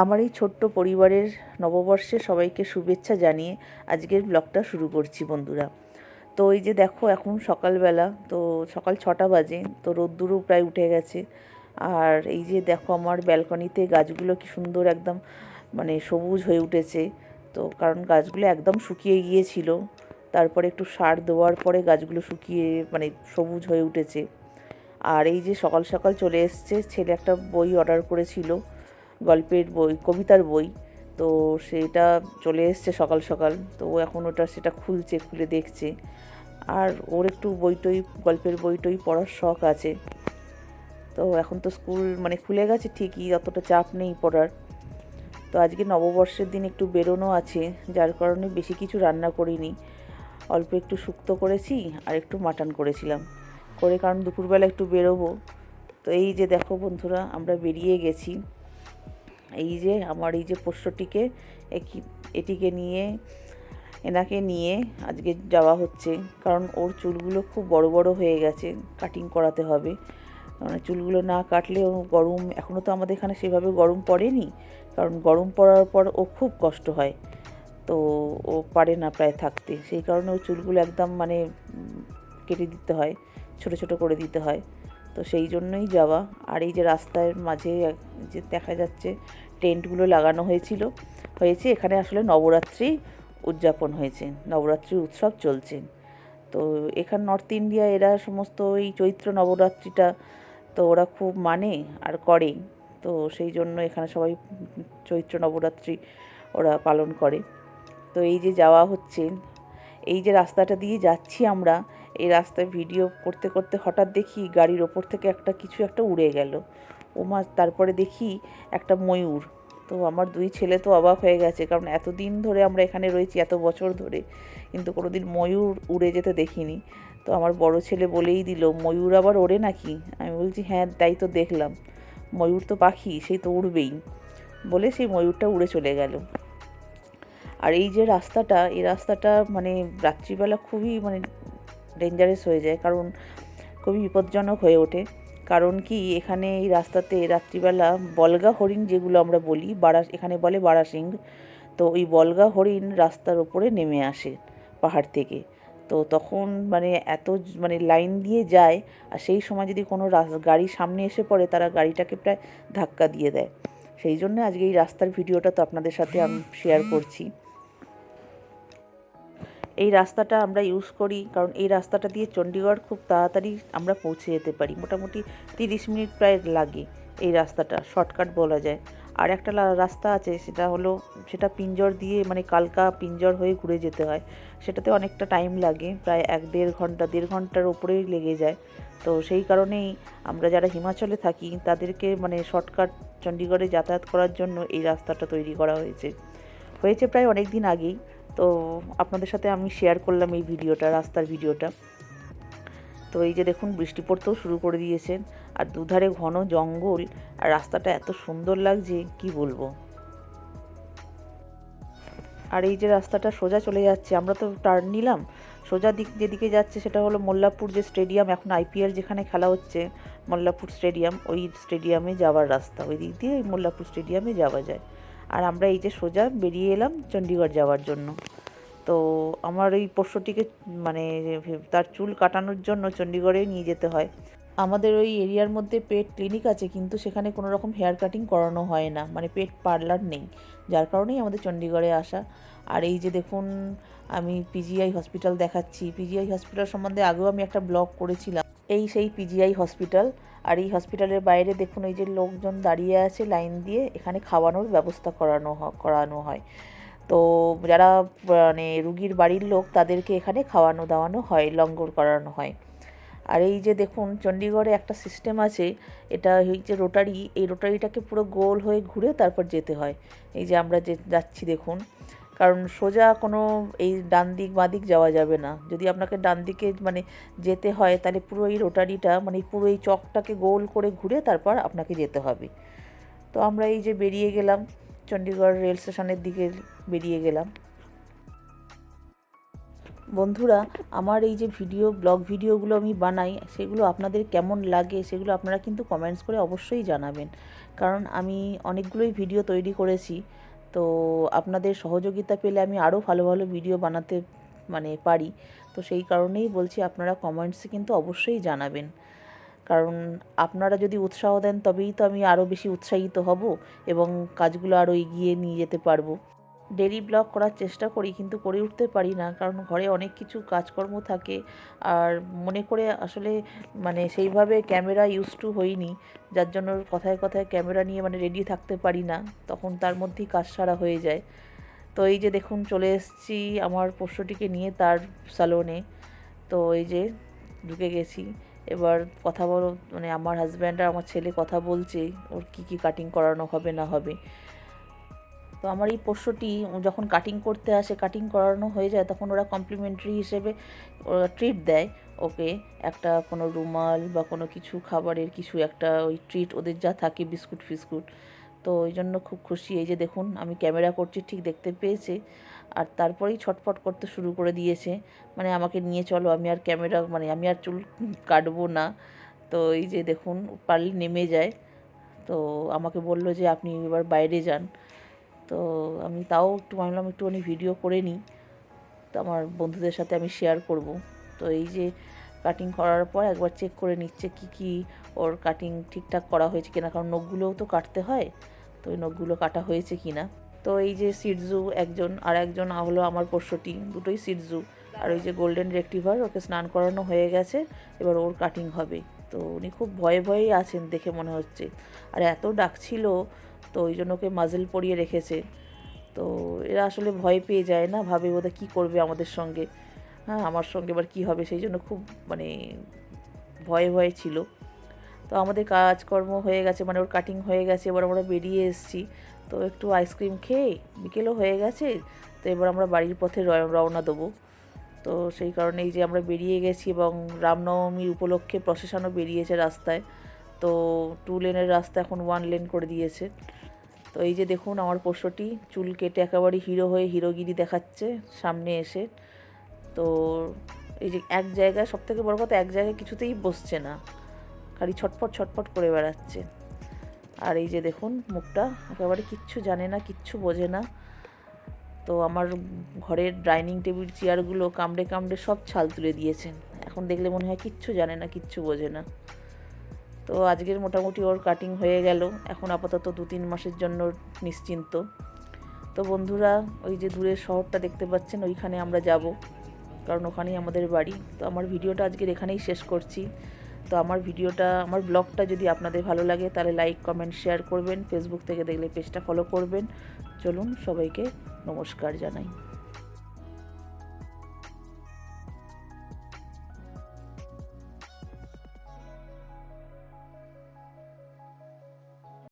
আমার এই ছোট্ট পরিবারের নববর্ষে সবাইকে শুভেচ্ছা জানিয়ে আজকের ব্লগটা শুরু করছি বন্ধুরা। তো এই যে দেখো এখন সকালবেলা, তো সকাল 6টা বাজে, তো রোদ্দুরও প্রায় উঠে গেছে। আর এই যে দেখো আমার ব্যালকনিতে গাছগুলো কি সুন্দর একদম মানে সবুজ হয়ে উঠেছে। তো কারণ গাছগুলো একদম শুকিয়ে গিয়েছিল, তারপরে একটু সার দেওয়ার পরে গাছগুলো শুকিয়ে মানে সবুজ হয়ে উঠেছে। আর এই যে সকাল সকাল চলে এসছে, ছেলে একটা বই অর্ডার করেছিল, গল্পের বই, কবিতার বই। তো সেটা চলে এসছে সকাল সকাল, তো ও এখন সেটা খুলছে, খুলে দেখছে। আর ওর একটু বইটই, গল্পের বইটই পড়ার শখ আছে। তো এখন তো স্কুল মানে খুলে গেছে ঠিকই, অতটা চাপ নেই পড়ার। তো আজকে নববর্ষের দিন একটু বেরোনো আছে, যার কারণে বেশি কিছু রান্না করিনি। অল্প একটু শুক্তো করেছি আর একটু মাটন করেছিলাম, করে কারণ দুপুরবেলা একটু বেরোবো। তো এই যে দেখো বন্ধুরা, আমরা বেরিয়ে গেছি। এই যে আমার এই যে পোষ্যটিকে, এটিকে নিয়ে, এনাকে নিয়ে আজকে যাওয়া হচ্ছে। কারণ ওর চুলগুলো খুব বড় বড় হয়ে গেছে, কাটিং করাতে হবে। মানে চুলগুলো না কাটলে ও গরম, এখনও তো আমাদের এখানে সেভাবে গরম পড়েনি, কারণ গরম পড়ার পর ও খুব কষ্ট হয়। তো ও পারে না প্রায় থাকতে, সেই কারণে ও চুলগুলো একদম মানে কেটে দিতে হয়, ছোট ছোট করে দিতে হয়। তো সেই জন্যই যাওয়া। আর এই যে রাস্তার মাঝে যে দেখা যাচ্ছে টেন্টগুলো লাগানো হয়েছে এখানে আসলে নবরাত্রি উদযাপন হয়েছে, নবরাত্রি উৎসব চলছে। তো এখান নর্থ ইন্ডিয়া এরা সমস্ত এই চৈত্র নবরাত্রিটা তো ওরা খুব মানে আর করে। তো সেই জন্য এখানে সবাই চৈত্র নবরাত্রি ওরা পালন করে। তো এই যে যাওয়া হচ্ছে, এই যে রাস্তাটা দিয়ে যাচ্ছি আমরা, এই রাস্তায় ভিডিও করতে করতে হঠাৎ দেখি গাড়ির ওপর থেকে কিছু একটা উড়ে গেল। ওমা, তারপরে দেখি একটা ময়ূর। তো আমার দুই ছেলে তো অবাক হয়ে গেছে, কারণ এতদিন ধরে আমরা এখানে রয়েছি, এত বছর ধরে, কিন্তু কোনোদিন ময়ূর উড়ে যেতে দেখিনি। তো আমার বড় ছেলে বলেই দিল, ময়ূর আবার ওড়ে নাকি? আমি বলছি হ্যাঁ, তাই তো দেখলাম, ময়ূর তো পাখি, সেই তো উড়বেই, বলে সেই ময়ূরটা উড়ে চলে গেল। আর এই যে রাস্তাটা, এই রাস্তাটা মানে রাত্রিবেলা খুবই মানে ডেঞ্জারাস হয়ে যায়, কারণ খুবই বিপজ্জনক হয়ে ওঠে। কারণ কি, এখানে এই রাস্তাতে রাত্রিবেলা বলগা হরিণ, যেগুলো আমরা বলি এখানে বলে বারাসিং, তো ওই বলগা হরিণ রাস্তার ওপরে নেমে আসে পাহাড় থেকে। তো তখন মানে মানে লাইন দিয়ে যায়, আর সেই সময় যদি কোনো গাড়ি সামনে এসে পড়ে, তারা গাড়িটাকে প্রায় ধাক্কা দিয়ে দেয়। সেই জন্য আজকে এই রাস্তার ভিডিওটা তো আপনাদের সাথে আমি শেয়ার করছি। এই রাস্তাটা আমরা ইউজ করি, কারণ এই রাস্তাটা দিয়ে চণ্ডীগড় খুব তাড়াতাড়ি আমরা পৌঁছে যেতে পারি, মোটামুটি 30 মিনিট প্রায় লাগে। এই রাস্তাটা শর্টকাট বলা যায়। আর একটা রাস্তা আছে, সেটা পিঞ্জর দিয়ে মানে কালকা পিঞ্জর হয়ে ঘুরে যেতে হয়। সেটাতে অনেকটা টাইম লাগে, প্রায় 1-1.5 ঘন্টা, 1.5 ঘন্টার ওপরেই লেগে যায়। তো সেই কারণেই আমরা যারা হিমাচলে থাকি, তাদেরকে মানে শর্টকাট চণ্ডীগড়ে যাতায়াত করার জন্য এই রাস্তাটা তৈরি করা হয়েছে প্রায় অনেক দিন আগেই। তো আপনাদের সাথে আমি শেয়ার করলাম এই ভিডিওটা, রাস্তার ভিডিওটা। তো এই যে দেখুন, বৃষ্টি পড়তেও শুরু করে দিয়েছে, আর দুধারে ঘন জঙ্গল, আর রাস্তাটা এত সুন্দর লাগছে কি বলবো। আর এই যে রাস্তাটা সোজা চলে যাচ্ছে, আমরা তো টার্ন নিলাম, সোজা দিক যেদিকে যাচ্ছে সেটা হলো মোল্লাপুর, যে স্টেডিয়াম, এখন আইপিএল যেখানে খেলা হচ্ছে, মোল্লাপুর স্টেডিয়াম, ওই স্টেডিয়ামে যাওয়ার রাস্তা, ওই দিক দিয়ে ওই মোল্লাপুর স্টেডিয়ামে যাওয়া যায়। আর আমরা এই যে সোজা বেরিয়ে এলাম চণ্ডীগড় যাওয়ার জন্য। তো আমার এই পোষ্যটিকে মানে তার চুল কাটানোর জন্য চণ্ডীগড়ে নিয়ে যেতে হয়। আমাদের ওই এরিয়ার মধ্যে পেট ক্লিনিক আছে, কিন্তু সেখানে কোনো রকম হেয়ার কাটিং করানো হয় না, মানে পেট পার্লার নেই, যার কারণেই আমাদের চণ্ডীগড়ে আসা। আর এই যে দেখুন, আমি পিজিআই হসপিটাল দেখাচ্ছি। পিজিআই হসপিটাল সম্বন্ধে আগেও আমি একটা ব্লগ করেছিলাম, এই সেই পিজিআই হসপিটাল। আর এই হসপিটালের বাইরে দেখুন, এই যে লোকজন দাঁড়িয়ে আছে লাইন দিয়ে, এখানে খাওয়ানোর ব্যবস্থা করানো হয়। তো যারা মানে রুগীর বাড়ির লোক, তাদেরকে এখানে খাওয়ানো দাওয়ানো হয়, লঙ্গর করানো হয়। আর এই যে দেখুন, চণ্ডীগড়ে একটা সিস্টেম আছে, এটা হচ্ছে রোটারি, এই রোটারিটাকে পুরো গোল হয়ে ঘুরে তারপর যেতে হয়। এই যে আমরা যাচ্ছি দেখুন, কারণ সোজা কোনো এই ডান দিক বাঁ দিক যাওয়া যাবে না। যদি আপনাকে ডান দিকে মানে যেতে হয়, তাহলে পুরো এই রোটারিটা মানে পুরো এই চকটাকে গোল করে ঘুরে তারপর আপনাকে যেতে হবে। তো আমরা এই যে বেরিয়ে গেলাম, চণ্ডীগড় রেল স্টেশনের দিকে বেরিয়ে গেলাম। বন্ধুরা, আমার এই যে ব্লগ ভিডিওগুলো আমি বানাই, সেগুলো আপনাদের কেমন লাগে সেগুলো আপনারা কিন্তু কমেন্টস করে অবশ্যই জানাবেন। কারণ আমি অনেকগুলোই ভিডিও তৈরি করেছি, তো আপনাদের সহযোগিতা পেলে আমি আরও ভালো ভালো ভিডিও বানাতে পারি। তো সেই কারণেই বলছি, আপনারা কমেন্টসে কিন্তু অবশ্যই জানাবেন। কারণ আপনারা যদি উৎসাহ দেন তবেই তো আমি আরও বেশি উৎসাহিত হব এবং কাজগুলো আরও এগিয়ে নিয়ে যেতে পারবো। ডেইলি ব্লগ করার চেষ্টা করি, কিন্তু করে উঠতে পারি না, কারণ ঘরে অনেক কিছু কাজকর্ম থাকে। আর মনে করে আসলে সেইভাবে ক্যামেরা ইউজ টু হইনি, যার জন্য কথায় কথায় ক্যামেরা নিয়ে রেডি থাকতে পারি না, তখন তার মধ্যেই কাজ সারা হয়ে যায়। তো এই যে দেখুন, চলে এসেছি আমার পোষ্যটিকে নিয়ে তার স্যালনে। তো এই যে ঢুকে গেছি। এবার কথা বলো, আমার হাজব্যান্ড আর আমার ছেলে কথা বলছে ওর কী কাটিং করানো হবে না হবে। তো আমার এই পোষ্যটি যখন কাটিং করতে আসে, কাটিং করানো হয়ে যায়, তখন ওরা কমপ্লিমেন্টারি হিসেবে ওরা ট্রিট দেয় ওকে। একটা কোনো রুমাল বা কোনো কিছু খাবারের কিছু একটা ওই ট্রিট ওদের যা থাকে, বিস্কুট ফিস্কুট। তো ওই জন্য খুব খুশি। এই যে দেখুন, আমি ক্যামেরা করছি ঠিক দেখতে পেয়েছে, আর তারপরেই ছটফট করতে শুরু করে দিয়েছে, আমাকে নিয়ে চলো, আমি আর ক্যামেরা আমি আর চুল কাটবো না। তো এই যে দেখুন, পারলে নেমে যায়। তো আমাকে বলল যে আপনি এবার বাইরে যান। তো আমি তাও একটু ভাবলাম একটুখানি ভিডিও করে নিই, তো আমার বন্ধুদের সাথে আমি শেয়ার করব। তো এই যে কাটিং করার পর একবার চেক করে নিচ্ছে কি ওর কাটিং ঠিকঠাক করা হয়েছে কিনা, কারণ নখগুলোও তো কাটতে হয়, তো ওই নখগুলো কাটা হয়েছে কিনা। তো এই যে সিটজু একজন, আর একজন হলো আমার পোষ্যটি, দুটোই সিটজু। আর ওই যে গোল্ডেন রেক্টিভার, ওকে স্নান করানো হয়ে গেছে, এবার ওর কাটিং হবে। তো উনি খুব ভয়ে ভয়েই আছেন দেখে মনে হচ্ছে, আর এত ডাকছিল, তো ওই জন্য ওকে মাজেল পরিয়ে রেখেছে। তো এরা আসলে ভয় পেয়ে যায় না, ভাবে বোধহয় কী করবে আমাদের সঙ্গে, হ্যাঁ আমার সঙ্গে এবার কী হবে, সেই জন্য খুব ভয়ে ভয়ে ছিল। তো আমাদের কাজকর্ম হয়ে গেছে, ওর কাটিং হয়ে গেছে, এবার আমরা বেরিয়ে এসেছি। তো একটু আইসক্রিম খেয়ে বিকেলও হয়ে গেছে, তো এবার আমরা বাড়ির পথে রওনা দেবো। তো সেই কারণে এই যে আমরা বেরিয়ে গেছি, এবং রামনবমীর উপলক্ষে প্রসেশনও বেরিয়েছে রাস্তায়। তো 2 লেনের রাস্তা এখন 1 লেন করে দিয়েছে। তো এই যে দেখুন, আমার পোষ্যটি চুল কেটে একেবারে হিরো হয়ে হিরোগিরি দেখাচ্ছে সামনে এসে। তো এই যে এক জায়গায়, সবথেকে বড় কথা, এক জায়গায় কিছুতেই বসছে না, খালি ছটফট ছটফট করে বেড়াচ্ছে। আর এই যে দেখুন, মুখটা একেবারে কিচ্ছু জানে না, কিচ্ছু বোঝে না। তো আমার ঘরের ডাইনিং টেবিল চেয়ারগুলো কামড়ে কামড়ে সব ছাল তুলে দিয়েছেন। এখন দেখলে মনে হয় কিচ্ছু জানে না, কিচ্ছু বোঝে না। তো আজকের মোটামুটি ওর কাটিং হয়ে গেল, এখন আপাতত 2-3 মাসের জন্য নিশ্চিন্ত। তো বন্ধুরা, ওই যে দূরের শহরটা দেখতে পাচ্ছেন, ওইখানে আমরা যাব, কারণ ওখানেই আমাদের বাড়ি। তো আমার ভিডিওটা আজকের এখানেই শেষ করছি। তো আমার ব্লগটা যদি আপনাদের ভালো লাগে, তাহলে লাইক, কমেন্ট, শেয়ার করবেন। ফেসবুক থেকে দেখলে পেজটা ফলো করবেন। চলুন, সবাইকে নমস্কার জানাই।